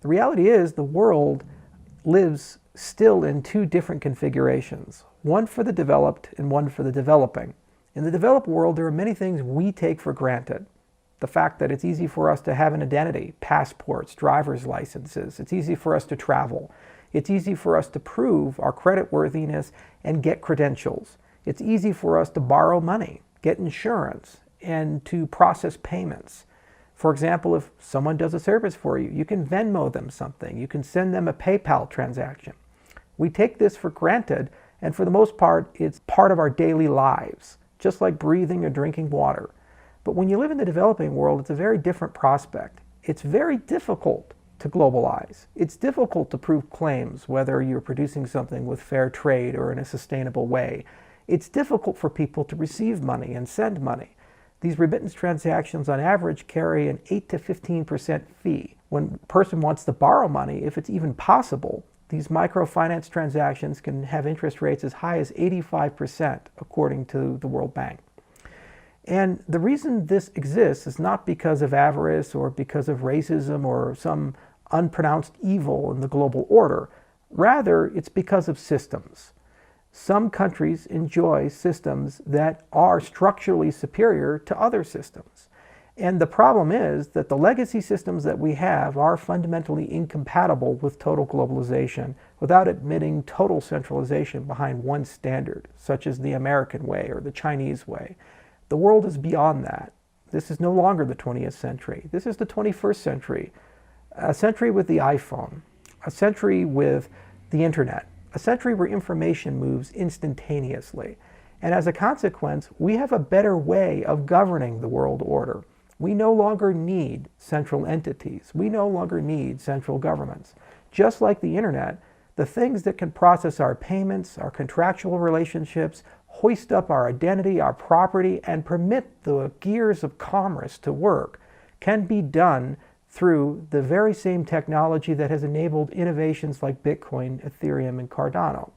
The reality is the world lives still in two different configurations, one for the developed and one for the developing. In the developed world, there are many things we take for granted. The fact that it's easy for us to have an identity, passports, driver's licenses. It's easy for us to travel. It's easy for us to prove our creditworthiness and get credentials. It's easy for us to borrow money, get insurance, and to process payments. For example, if someone does a service for you, you can Venmo them something. You can send them a PayPal transaction. We take this for granted, and for the most part, it's part of our daily lives, just like breathing or drinking water. But when you live in the developing world, it's a very different prospect. It's very difficult to globalize. It's difficult to prove claims, whether you're producing something with fair trade or in a sustainable way. It's difficult for people to receive money and send money. These remittance transactions on average carry an 8 to 15% fee. When a person wants to borrow money, if it's even possible, these microfinance transactions can have interest rates as high as 85%, according to the World Bank. And the reason this exists is not because of avarice or because of racism or some unpronounced evil in the global order. Rather, it's because of systems. Some countries enjoy systems that are structurally superior to other systems. And the problem is that the legacy systems that we have are fundamentally incompatible with total globalization without admitting total centralization behind one standard, such as the American way or the Chinese way. The world is beyond that. This is no longer the 20th century. This is the 21st century. A century with the iPhone, a century with the internet, a century where information moves instantaneously. And as a consequence, we have a better way of governing the world order. We no longer need central entities. We no longer need central governments. Just like the internet, the things that can process our payments, our contractual relationships, hoist up our identity, our property, and permit the gears of commerce to work can be done through the very same technology that has enabled innovations like Bitcoin, Ethereum, and Cardano.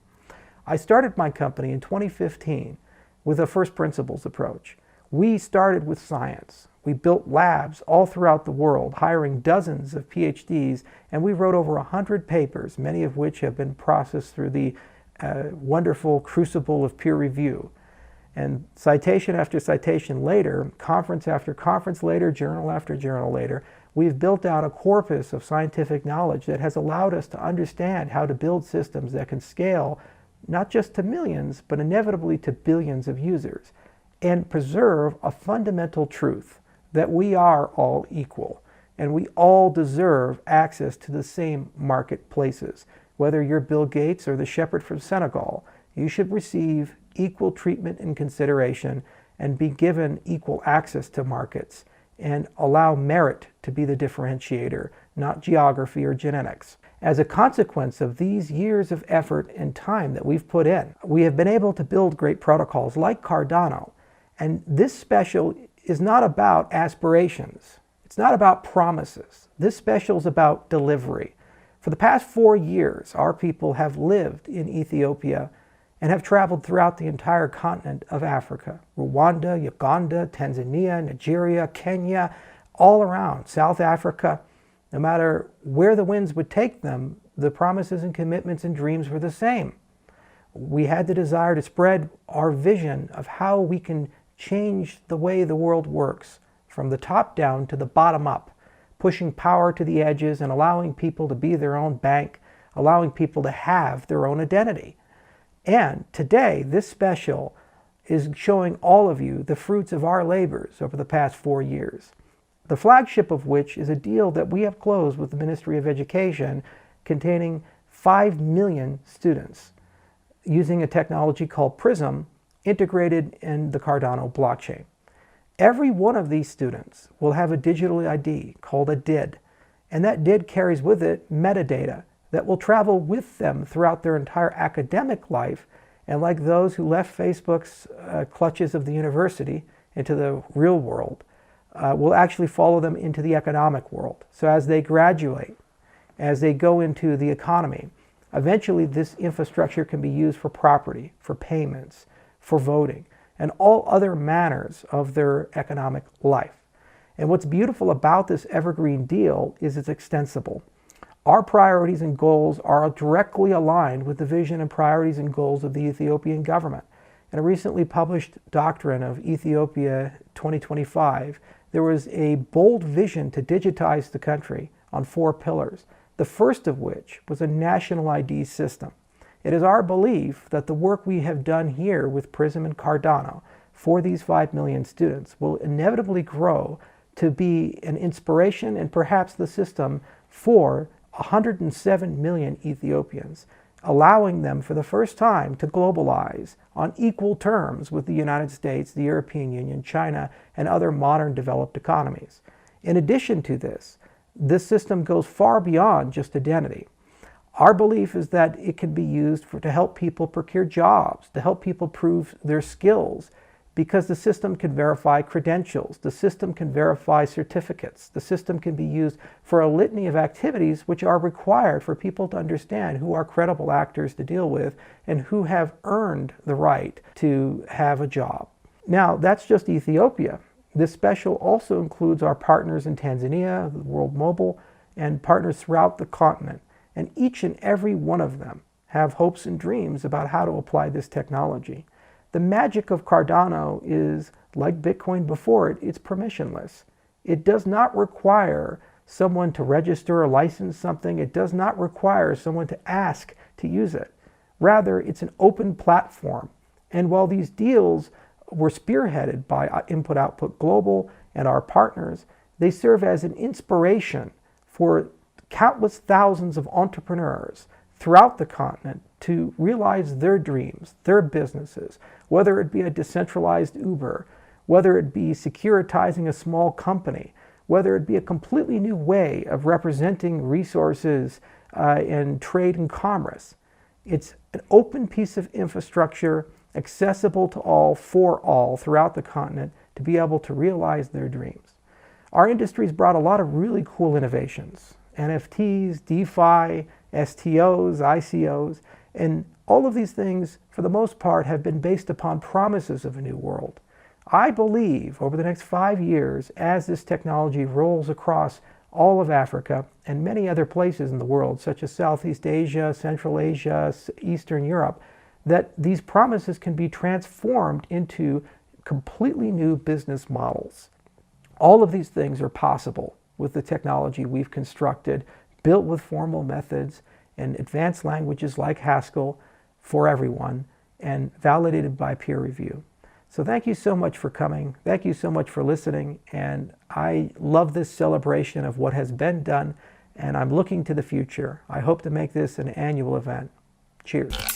I started my company in 2015 with a first principles approach. We started with science. We built labs all throughout the world, hiring dozens of PhDs, and we wrote over 100 papers, many of which have been processed through the wonderful crucible of peer review. And citation after citation later, conference after conference later, journal after journal later, we've built out a corpus of scientific knowledge that has allowed us to understand how to build systems that can scale not just to millions, but inevitably to billions of users, and preserve a fundamental truth that we are all equal, and we all deserve access to the same marketplaces. Whether you're Bill Gates or the shepherd from Senegal, you should receive equal treatment and consideration and be given equal access to markets, and allow merit to be the differentiator, not geography or genetics. As a consequence of these years of effort and time that we've put in, we have been able to build great protocols like Cardano. And this special is not about aspirations. It's not about promises. This special is about delivery. For the past 4 years, our people have lived in Ethiopia and have traveled throughout the entire continent of Africa. Rwanda, Uganda, Tanzania, Nigeria, Kenya, all around, South Africa. No matter where the winds would take them, the promises and commitments and dreams were the same. We had the desire to spread our vision of how we can change the way the world works, from the top down to the bottom up, pushing power to the edges and allowing people to be their own bank, allowing people to have their own identity. And today, this special is showing all of you the fruits of our labors over the past 4 years. The flagship of which is a deal that we have closed with the Ministry of Education containing 5 million students using a technology called PRISM integrated in the Cardano blockchain. Every one of these students will have a digital ID called a DID, and that DID carries with it metadata that will travel with them throughout their entire academic life, and like those who left Facebook's clutches of the university into the real world, will actually follow them into the economic world. So as they graduate, as they go into the economy, eventually this infrastructure can be used for property, for payments, for voting, and all other manners of their economic life. And what's beautiful about this evergreen deal is it's extensible. Our priorities and goals are directly aligned with the vision and priorities and goals of the Ethiopian government. In a recently published doctrine of Ethiopia 2025, there was a bold vision to digitize the country on 4 pillars, the first of which was a national ID system. It is our belief that the work we have done here with PRISM and Cardano for these 5 million students will inevitably grow to be an inspiration and perhaps the system for 107 million Ethiopians, allowing them for the first time to globalize on equal terms with the United States, the European Union, China, and other modern developed economies. In addition to this system goes far beyond just identity. Our belief is that it can be used to help people procure jobs, to help people prove their skills, because the system can verify credentials, the system can verify certificates, the system can be used for a litany of activities which are required for people to understand who are credible actors to deal with and who have earned the right to have a job. Now, that's just Ethiopia. This special also includes our partners in Tanzania, the World Mobile, and partners throughout the continent. And each and every one of them have hopes and dreams about how to apply this technology. The magic of Cardano is, like Bitcoin before it, it's permissionless. It does not require someone to register or license something. It does not require someone to ask to use it. Rather, it's an open platform. And while these deals were spearheaded by Input Output Global and our partners, they serve as an inspiration for countless thousands of entrepreneurs throughout the continent to realize their dreams, their businesses, whether it be a decentralized Uber, whether it be securitizing a small company, whether it be a completely new way of representing resources and trade and commerce. It's an open piece of infrastructure accessible to all, for all, throughout the continent to be able to realize their dreams. Our industry's brought a lot of really cool innovations. NFTs, DeFi, STOs, ICOs, and all of these things, for the most part, have been based upon promises of a new world. I believe over the next 5 years, as this technology rolls across all of Africa and many other places in the world, such as Southeast Asia, Central Asia, Eastern Europe, that these promises can be transformed into completely new business models. All of these things are possible with the technology we've constructed, built with formal methods and advanced languages like Haskell for everyone, and validated by peer review. So thank you so much for coming. Thank you so much for listening. And I love this celebration of what has been done, and I'm looking to the future. I hope to make this an annual event. Cheers.